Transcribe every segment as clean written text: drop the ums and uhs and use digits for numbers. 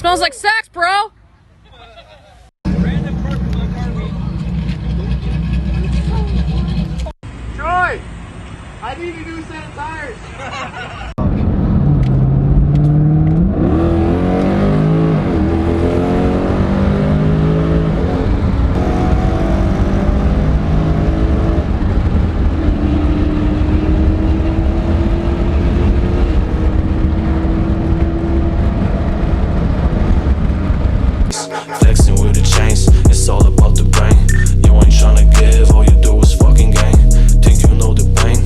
Smells like sex, bro. Troy, I need a new set of tires. Flexing with the chains, it's all about the brain. You ain't tryna give, all you do is fucking gain. Think you know the pain,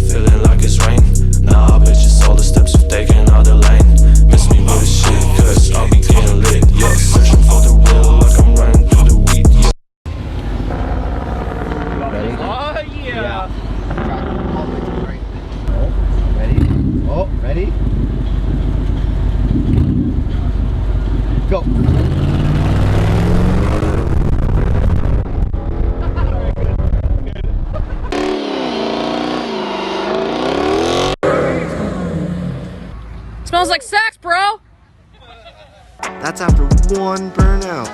feeling like it's rain. Nah, bitch, it's all the steps you've taken out the lane. Miss me with the shit, cause I'll be getting lit. Yeah, searching for the real, like I'm running through the weed. Yeah. Ready? Oh, yeah. Ready? Oh, ready? Go. Smells like sex, bro. That's after one burnout.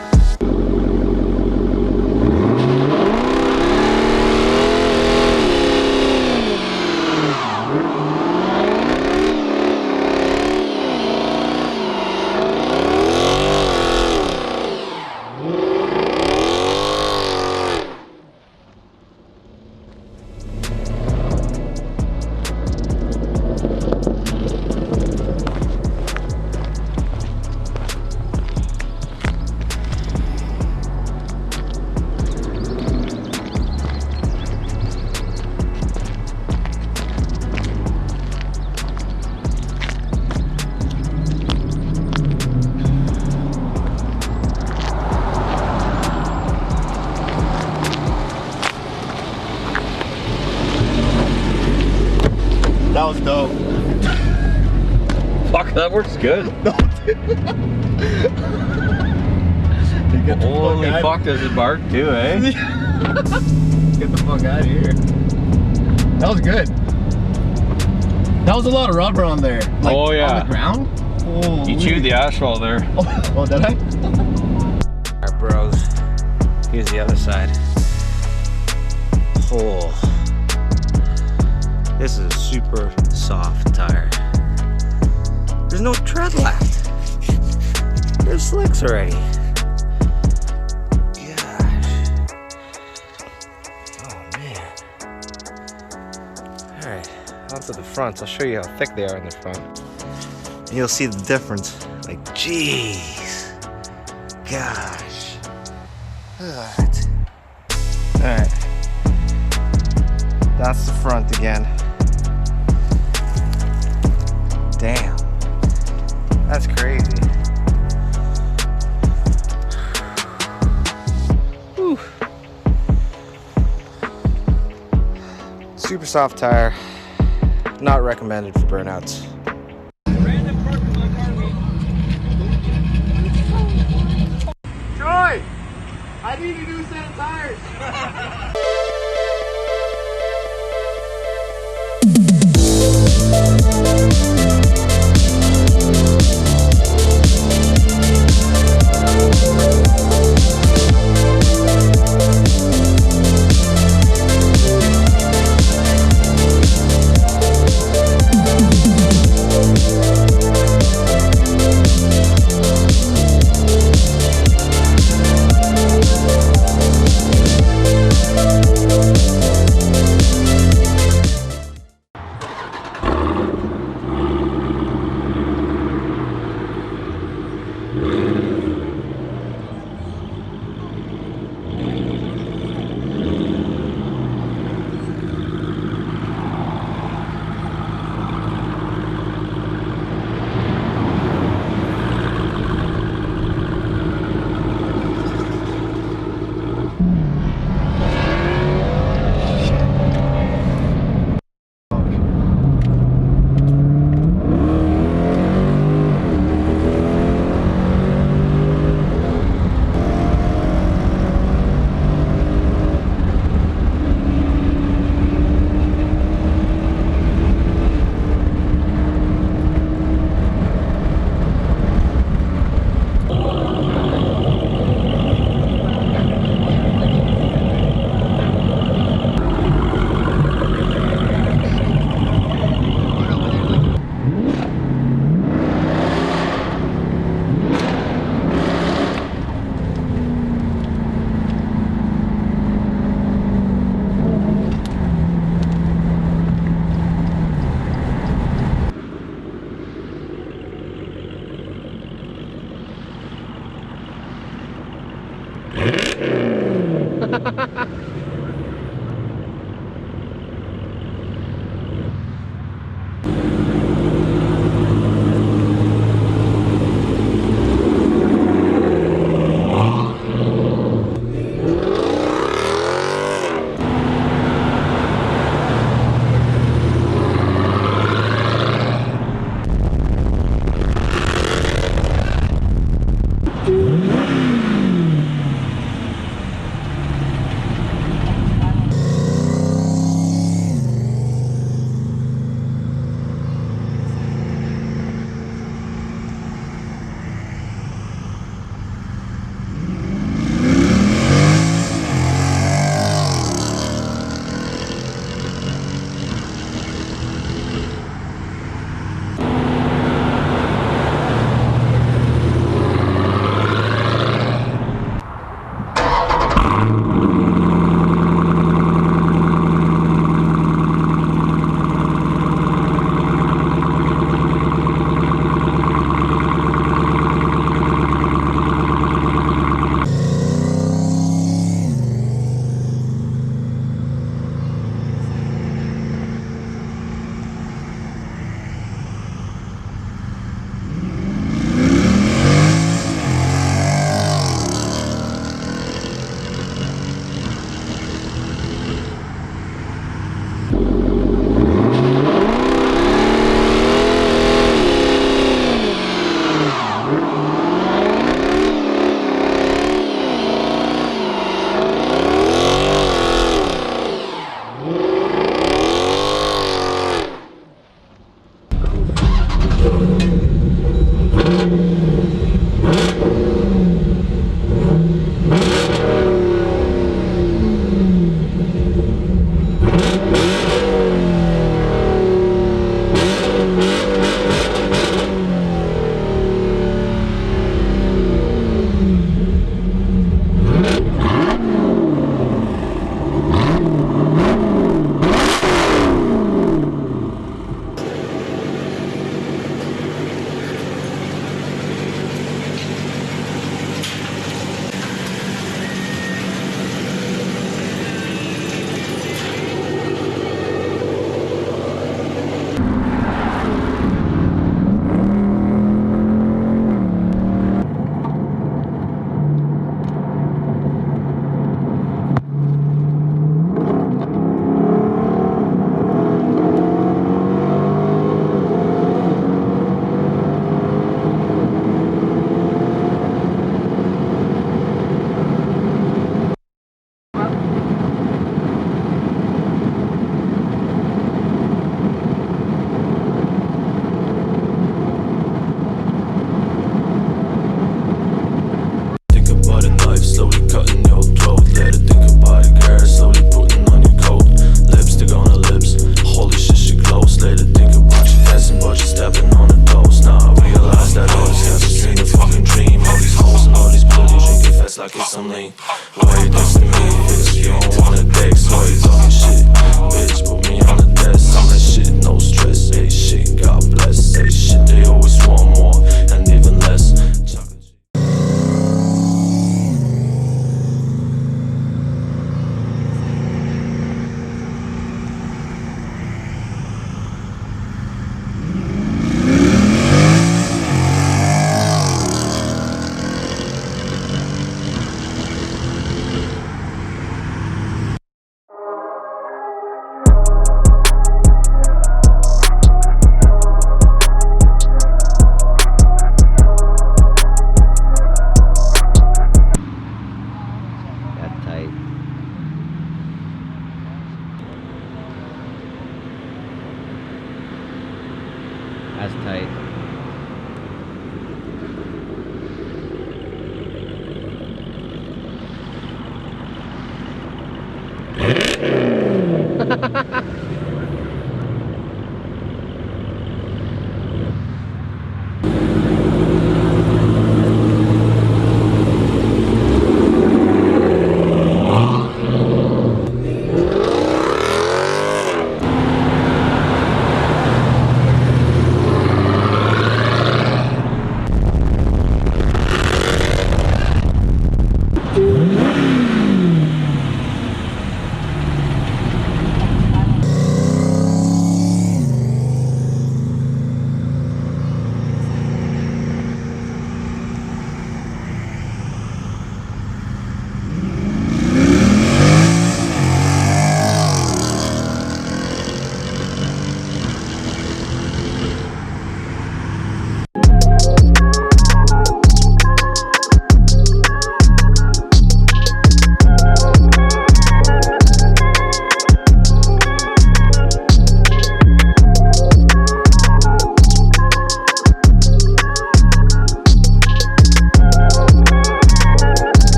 That was dope. Fuck, that works good. Holy fuck, does it bark too, eh? Get the fuck out of here. That was good. That was a lot of rubber on there. Like, oh yeah. on the ground? You chewed the asphalt there. Oh, did I? Alright, bros. Here's the other side. Oh. This is a super soft tire. There's no tread left. There's slicks already. Gosh. Oh man. Alright, onto the fronts. I'll show you how thick they are in the front. And you'll see the difference. Like, jeez. Gosh. Alright. That's the front again. Damn. That's crazy. Whew. Super soft tire. Not recommended for burnouts. Troy, I need a new set of tires.